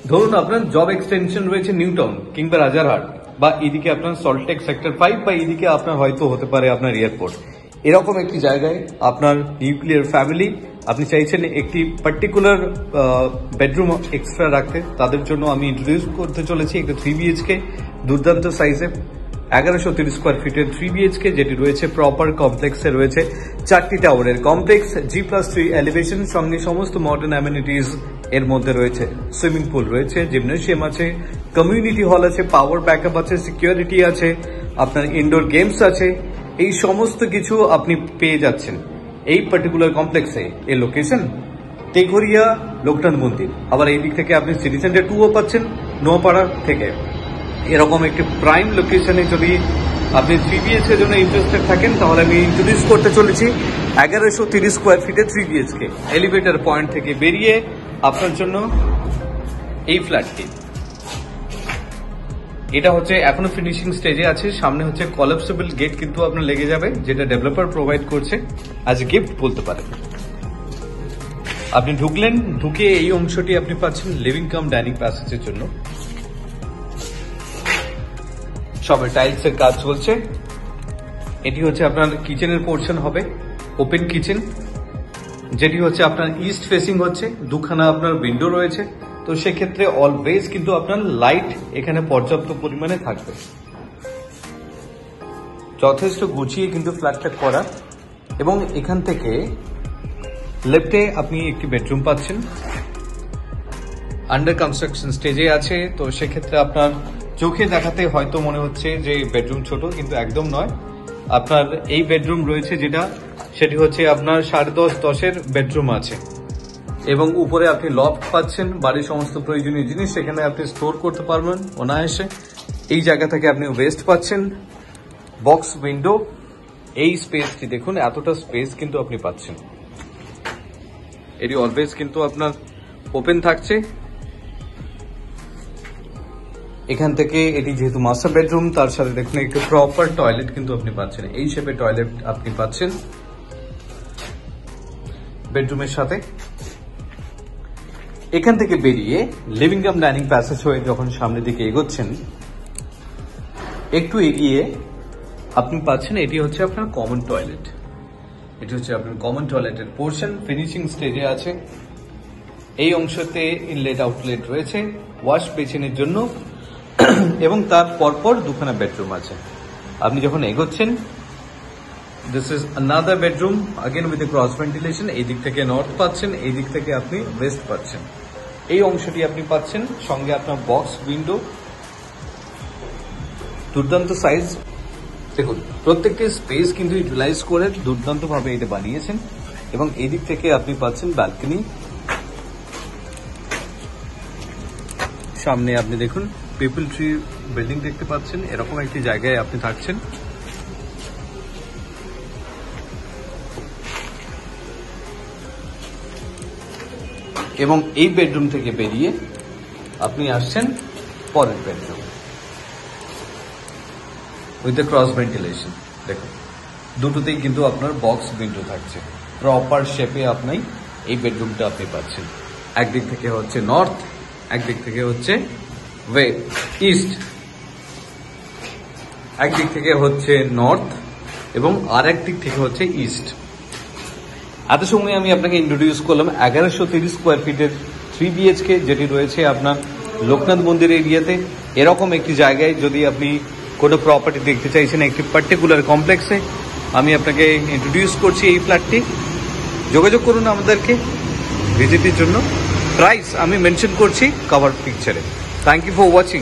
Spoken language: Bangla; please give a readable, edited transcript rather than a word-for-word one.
ধরুন আপনার জব এক্সটেনশন রয়েছে নিউ টাউন কিংবা রাজারহাট, বা এদিকে আপনার সল্টটেক সেক্টর 5, বা এদিকে আপনার হয়তো হতে পারে আপনার এয়ারপোর্ট। এরকম একটি জায়গায় আপনার নিউক্লিয়ার ফ্যামিলি আপনি চাইছেন একটি পার্টিকুলার বেডরুম এক্সট্রা রাখতে, তাদের জন্য আমি ইন্ট্রোডিউস করতে চলেছি একটা 3 BHK দুর্দান্ত সাইজে 1130 স্কোয়ার ফিটের 3 BHK, যেটি রয়েছে প্রপার কমপ্লেক্সে, রয়েছে 4টি টাওয়ারের কমপ্লেক্স, G+3 এলিভেশন, সঙ্গে সমস্ত মডার্ন অ্যামেনিটিস এর মধ্যে রয়েছে। সুইমিং পুল রয়েছে, জিমনেশিয়াম আছে, কমিউনিটি হল আছে, পাওয়ার ব্যাকআপ আছে, সিকিউরিটি আছে, আপনার ইনডোর গেমস আছে। এই সমস্ত কিছু আপনি পেয়ে যাচ্ছেন এই পার্টিকুলার কমপ্লেক্সে। এর লোকেশন টেঘরিয়া লোকনাথ মন্দির। আবার এই দিক থেকে আপনি সিটি সেন্টার 2ও পাচ্ছেন নোয়াপাড়া থেকে। এরকম একটি প্রাইম লোকেশনে যদি আপনি 3 BHK এর জন্য ইন্টারেস্টেড থাকেন, তাহলে আমি ইন্ট্রোডিউস করতে চলেছি 1130 স্কোয়ার ফিটের 3 BHK এলিভেটর পয়েন্ট থেকে বেরিয়ে আপনার জন্য এই ফ্ল্যাটটি। এটা হচ্ছে এখনো ফিনিশিং স্টেজে আছে। সামনে হচ্ছে কলাপসেবল গেট কিন্তু আপনার লেগে যাবে, যেটা ডেভেলপার প্রোভাইড করছে অ্যাজ এ গিফট বলতে পারেন। আপনি ঢুকলেন, ঢুকে এই অংশটি আপনি পাচ্ছেন লিভিং কাম ডাইনিং প্যাসেজের জন্য। সবে টাইলস এর কাজ চলছে। এটি হচ্ছে আপনার কিচেনের পোর্শন হবে, ওপেন কিচেন, যেটি হচ্ছে আপনার ইস্ট ফেসিং হচ্ছে, দুখানা আপনার উইন্ডো রয়েছে। তো সেক্ষেত্রে অলওয়েজ কিন্তু আপনার লাইট এখানে পর্যাপ্ত পরিমাণে থাকবে। যথেষ্ট গুছিয়ে কিন্তু ফ্ল্যাটটা করা। এবং এখান থেকে লেফটে আপনি একটি বেডরুম পাচ্ছেন, আন্ডার কনস্ট্রাকশন স্টেজে আছে। তো সেক্ষেত্রে আপনার চোখে দেখাতে হয়তো মনে হচ্ছে যে বেডরুম ছোট, কিন্তু একদম নয়। আপনার এই বেডরুম রয়েছে যেটা, সেটি হচ্ছে আপনার 10.5-10 বেডরুম আছে। এবং উপরে আপনি লফট পাচ্ছেন, বাড়ির সমস্ত প্রয়োজনীয় জিনিস সেখানে আপনি স্টোর করতে পারবেন অনায়াসে। এই জায়গা থেকে আপনি ওয়েস্ট পাচ্ছেন, বক্স উইন্ডো। এই স্পেসটি দেখুন, এতটা স্পেস কিন্তু আপনি পাচ্ছেন। এটি অলওয়েজ কিন্তু আপনার ওপেন থাকছে। এখান থেকে এটি যেহেতু মাস্টার বেডরুম, তার সাথে দেখুন একটু প্রপার টয়লেট কিন্তু আপনি পাচ্ছেন। এই শেপের টয়লেট আপনি পাচ্ছেন বেডরুমের সাথে। এখান থেকে বেরিয়ে লিভিং কাম ডাইনিং প্যাসেজ হয়ে যখন সামনের দিকে এগোচ্ছেন, একটু এগিয়ে আপনি পাচ্ছেন এটি হচ্ছে আপনার কমন টয়লেট। এটি হচ্ছে আপনার কমন টয়লেটের পোর্শন, ফিনিশিং স্টেজে আছে। এই অংশতে ইনলেট আউটলেট রয়েছে ওয়াশ বেসিনের জন্য, এবং তার পরপর দুখানা বেডরুম আছে। আপনি যখন এগোচ্ছেন, this is another bedroom again with a cross ventilation. এই দিক থেকে নর্থ পাচ্ছেন, এই দিক থেকে আপনি ওয়েস্ট পাচ্ছেন। এই অংশটি আপনি পাচ্ছেন, সঙ্গে আপনার বক্স উইন্ডো, দুর্দান্ত সাইজ। দেখুন প্রত্যেকটি স্পেস কিন্তু ইউটিলাইজ করে দুর্দান্ত ভাবে এটা বানিয়েছেন। এবং এই দিক থেকে আপনি পাচ্ছেন ব্যালকনি। সামনে আপনি দেখুন পিপল ট্রি বিল্ডিং দেখতে পাচ্ছেন। এরকম একটি জায়গায় আপনি থাকছেন। এবং এই বেডরুম থেকে বেরিয়ে আপনি আসছেন পরের বেডরুম উইথ ক্রস ভেন্টিলেশন। দেখুন দুটোতেই কিন্তু আপনার বক্স উইন্ডো থাকছে, প্রপার শেপে আপনি এই বেডরুমটা আপনি পাচ্ছেন। একদিক থেকে হচ্ছে নর্থ, একদিক থেকে হচ্ছে ইস্ট, একদিক থেকে হচ্ছে নর্থ এবং আর একদিক থেকে হচ্ছে ইস্ট। এত সময় আমি আপনাকে ইন্ট্রোডিউস করলাম 1130 স্কোয়ার ফিটের 3 BHK, যেটি রয়েছে আপনার লোকনাথ মন্দির এরিয়াতে। এরকম একটি জায়গায় যদি আপনি কোনো প্রপার্টি দেখতে চাইছেন একটি পার্টিকুলার কমপ্লেক্সে, আমি আপনাকে ইন্ট্রোডিউস করছি এই ফ্ল্যাটটি। যোগাযোগ করুন আমাদেরকে ভিজিটের জন্য। প্রাইস আমি মেনশন করছি কভার পিকচারে। Thank you for watching.